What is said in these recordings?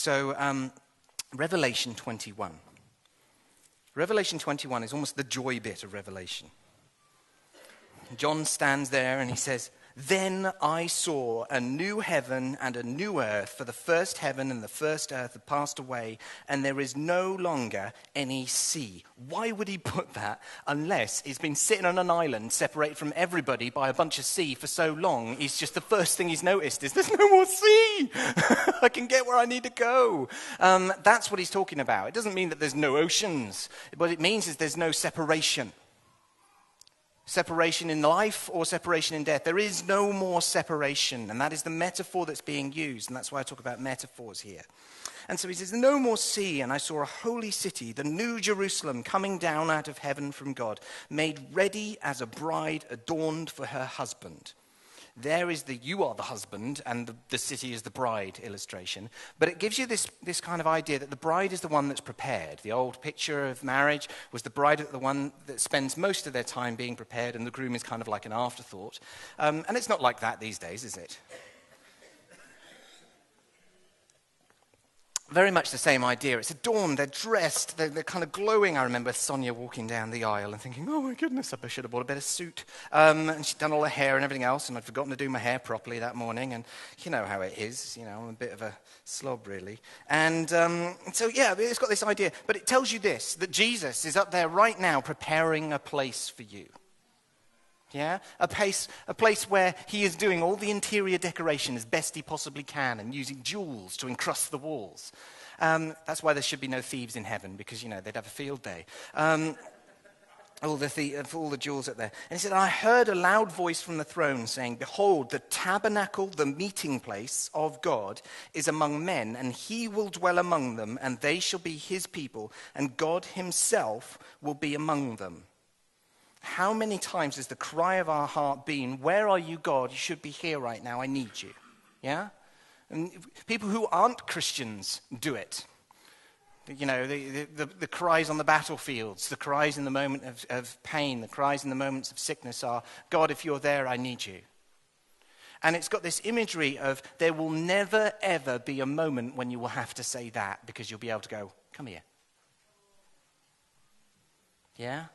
So, Revelation 21. Revelation 21 is almost the joy bit of Revelation. John stands there and he says, "Then I saw a new heaven and a new earth, for the first heaven and the first earth have passed away, and there is no longer any sea." Why would he put that unless he's been sitting on an island separated from everybody by a bunch of sea for so long, he's just the first thing he's noticed is there's no more sea. I can get where I need to go. That's what he's talking about. It doesn't mean that there's no oceans. What it means is there's no separation. Separation in life or separation in death. There is no more separation. And that is the metaphor that's being used. And that's why I talk about metaphors here. And so he says, "No more sea, and I saw a holy city, the new Jerusalem, coming down out of heaven from God, made ready as a bride adorned for her husband." There is the "you are the husband and the city is the bride" illustration. But it gives you this kind of idea that the bride is the one that's prepared. The old picture of marriage was the bride the one that spends most of their time being prepared, and the groom is kind of like an afterthought. And it's not like that these days, is it? Very much the same idea. It's adorned, they're dressed, they're kind of glowing. I remember Sonia walking down the aisle and thinking, "Oh my goodness, I should have bought a better suit." And she'd done all her hair and everything else, and I'd forgotten to do my hair properly that morning. And you know how it is, I'm a bit of a slob, really. And so, yeah, it's got this idea. But it tells you this, that Jesus is up there right now preparing a place for you. Yeah, a place where he is doing all the interior decoration as best he possibly can and using jewels to encrust the walls. That's why there should be no thieves in heaven, because, they'd have a field day. All the jewels up there. And he said, "I heard a loud voice from the throne saying, 'Behold, the tabernacle, the meeting place of God, is among men, and he will dwell among them, and they shall be his people, and God himself will be among them.'" How many times has the cry of our heart been, "Where are you, God? You should be here right now. I need you." Yeah? And people who aren't Christians do it. The cries on the battlefields, the cries in the moment of pain, the cries in the moments of sickness are, "God, if you're there, I need you." And it's got this imagery of there will never, ever be a moment when you will have to say that, because you'll be able to go, "Come here." Yeah?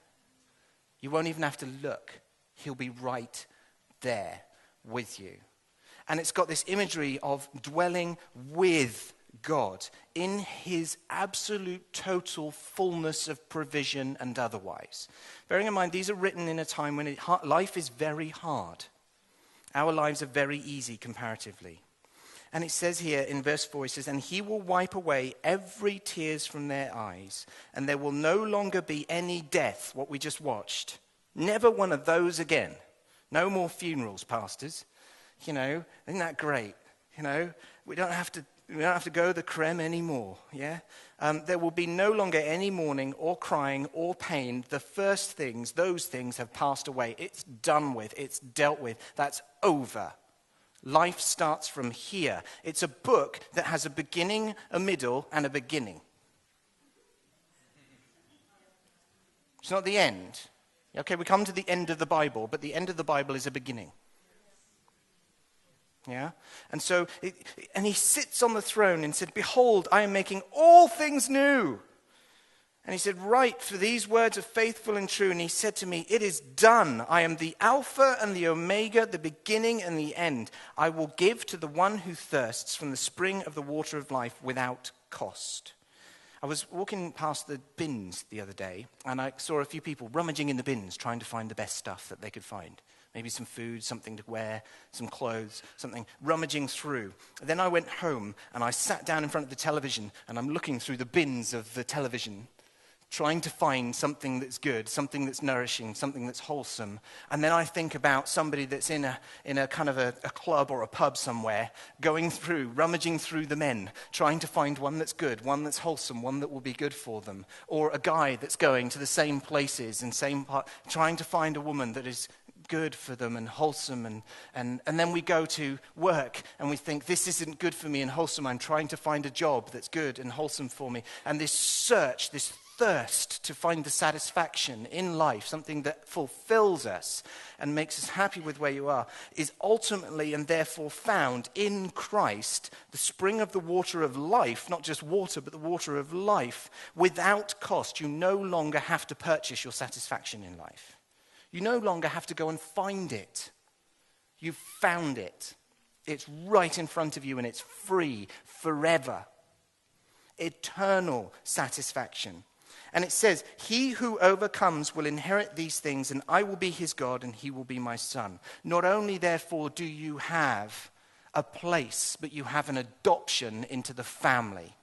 You won't even have to look. He'll be right there with you. And it's got this imagery of dwelling with God in his absolute total fullness of provision and otherwise. Bearing in mind, these are written in a time when life is very hard. Our lives are very easy comparatively. And it says here in verse 4, it says, "And he will wipe away every tears from their eyes, and there will no longer be any death," what we just watched. "Never one of those again." No more funerals, pastors. Isn't that great? We don't have to go to the creme anymore. Yeah, there will be no longer any mourning or crying or pain. The first things, those things have passed away. It's done with. It's dealt with. That's over. Life starts from here. It's a book that has a beginning, a middle, and a beginning. It's not the end. Okay, we come to the end of the Bible, but the end of the Bible is a beginning. Yeah? And so, and he sits on the throne and said, "Behold, I am making all things new." And he said, "Write, for these words are faithful and true." And he said to me, "It is done. I am the Alpha and the Omega, the beginning and the end. I will give to the one who thirsts from the spring of the water of life without cost." I was walking past the bins the other day, and I saw a few people rummaging in the bins, trying to find the best stuff that they could find. Maybe some food, something to wear, some clothes, something, rummaging through. Then I went home, and I sat down in front of the television, and I'm looking through the bins of the television, trying to find something that's good, something that's nourishing, something that's wholesome. And then I think about somebody that's in a kind of a club or a pub somewhere, going through, rummaging through the men, trying to find one that's good, one that's wholesome, one that will be good for them. Or a guy that's going to the same places and trying to find a woman that is good for them and wholesome, and then we go to work and we think, "This isn't good for me and wholesome. I'm trying to find a job that's good and wholesome for me." And this search, this thirst to find the satisfaction in life, something that fulfills us and makes us happy with where you are, is ultimately and therefore found in Christ, the spring of the water of life, not just water, but the water of life, without cost. You no longer have to purchase your satisfaction in life. You no longer have to go and find it. You've found it. It's right in front of you and it's free forever. Eternal satisfaction. And it says, he who overcomes will inherit these things, and I will be his God, and he will be my son. Not only, therefore, do you have a place, but you have an adoption into the family.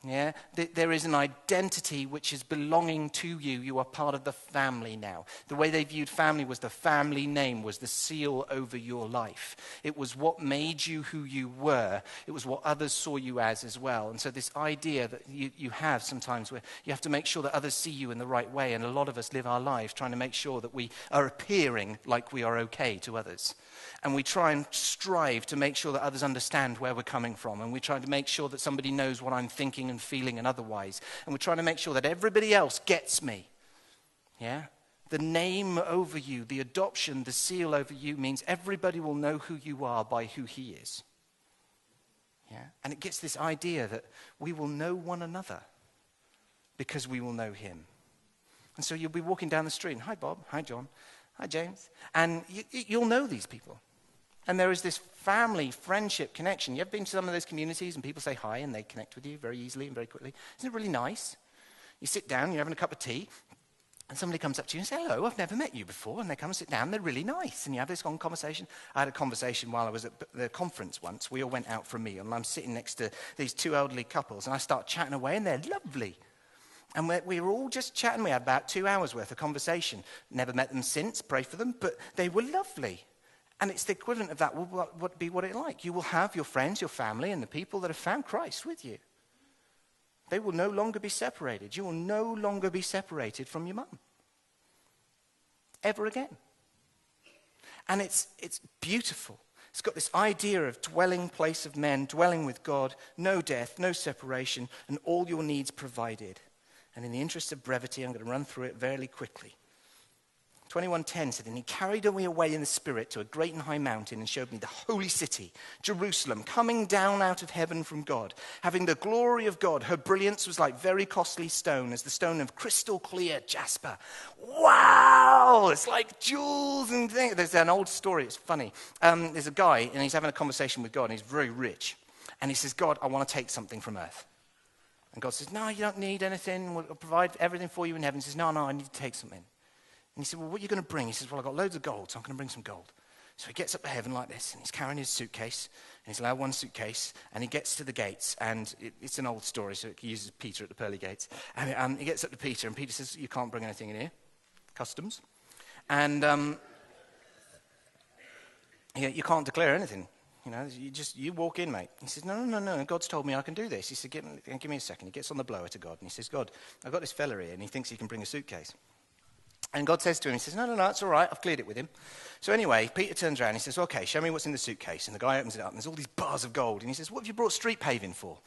Yeah, there is an identity which is belonging to you. You are part of the family now. The way they viewed family was the family name was the seal over your life. It was what made you who you were. It was what others saw you as well. And so this idea that you have sometimes where you have to make sure that others see you in the right way. And a lot of us live our lives trying to make sure that we are appearing like we are okay to others. And we try and strive to make sure that others understand where we're coming from. And we try to make sure that somebody knows what I'm thinking and feeling and otherwise. And we're trying to make sure that everybody else gets me. Yeah? The name over you, the adoption, the seal over you means everybody will know who you are by who he is. Yeah? And it gets this idea that we will know one another because we will know him. And so you'll be walking down the street and, hi Bob, hi John, hi James. And you'll know these people. And there is this family, friendship, connection. You ever been to some of those communities and people say hi and they connect with you very easily and very quickly? Isn't it really nice? You sit down, you're having a cup of tea, and somebody comes up to you and says, hello, I've never met you before. And they come and sit down, they're really nice. And you have this long conversation. I had a conversation while I was at the conference once. We all went out for a meal, and I'm sitting next to these two elderly couples, and I start chatting away, and they're lovely. And we were all just chatting. We had about 2 hours worth of conversation. Never met them since, pray for them, but they were lovely. And it's the equivalent of that would be what it's like. You will have your friends, your family, and the people that have found Christ with you. They will no longer be separated. You will no longer be separated from your mum. Ever again. And it's beautiful. It's got this idea of dwelling place of men, dwelling with God, no death, no separation, and all your needs provided. And in the interest of brevity, I'm going to run through it very quickly. 21:10 said, and he carried me away in the spirit to a great and high mountain and showed me the holy city, Jerusalem, coming down out of heaven from God, having the glory of God. Her brilliance was like very costly stone, as the stone of crystal clear jasper. Wow! It's like jewels and things. There's an old story, it's funny. There's a guy, and he's having a conversation with God, and he's very rich. And he says, God, I want to take something from earth. And God says, no, you don't need anything. We'll provide everything for you in heaven. He says, no, I need to take something. And he said, well, what are you going to bring? He says, well, I've got loads of gold, so I'm going to bring some gold. So he gets up to heaven like this, and he's carrying his suitcase, and he's allowed one suitcase, and he gets to the gates, and it's an old story, so he uses Peter at the pearly gates. And he gets up to Peter, and Peter says, you can't bring anything in here. Customs. And you can't declare anything. You know, you walk in, mate. He says, no, God's told me I can do this. He said, give me a second. He gets on the blower to God, and he says, God, I've got this fella here, and he thinks he can bring a suitcase. And God says to him, he says, no, it's all right, I've cleared it with him. So anyway, Peter turns around and he says, okay, show me what's in the suitcase. And the guy opens it up and there's all these bars of gold. And he says, what have you brought street paving for?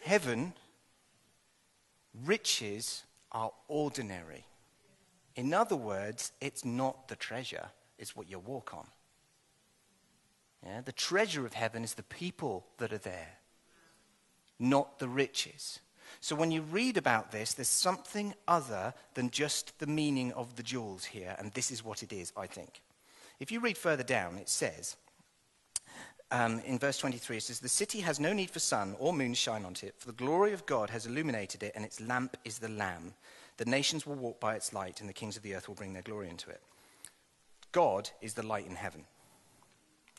Heaven, riches are ordinary. In other words, it's not the treasure, it's what you walk on. Yeah? The treasure of heaven is the people that are there, not the riches. So when you read about this, there's something other than just the meaning of the jewels here, and this is what it is, I think. If you read further down, it says, in verse 23, it says, the city has no need for sun or moon to shine onto it, for the glory of God has illuminated it, and its lamp is the Lamb. The nations will walk by its light, and the kings of the earth will bring their glory into it. God is the light in heaven.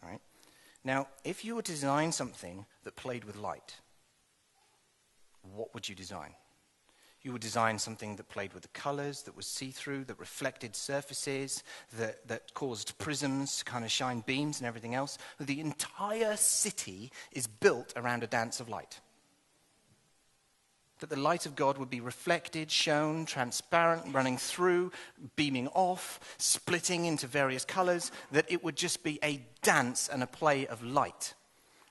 All right? Now, if you were to design something that played with light, what would you design? You would design something that played with the colors, that was see-through, that reflected surfaces, that caused prisms to kind of shine beams and everything else. The entire city is built around a dance of light. That the light of God would be reflected, shown, transparent, running through, beaming off, splitting into various colors, that it would just be a dance and a play of light.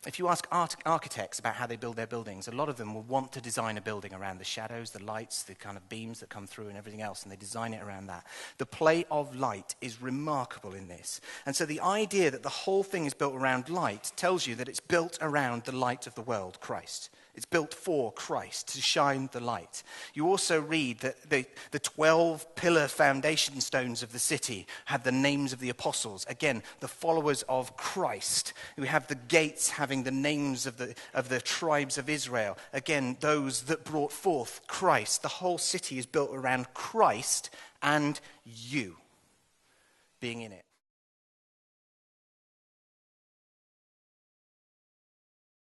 If you ask architects about how they build their buildings, a lot of them will want to design a building around the shadows, the lights, the kind of beams that come through and everything else, and they design it around that. The play of light is remarkable in this. And so the idea that the whole thing is built around light tells you that it's built around the light of the world, Christ. It's built for Christ, to shine the light. You also read that the 12 pillar foundation stones of the city had the names of the apostles. Again, the followers of Christ. We have the gates having the names of the tribes of Israel. Again, those that brought forth Christ. The whole city is built around Christ and you being in it.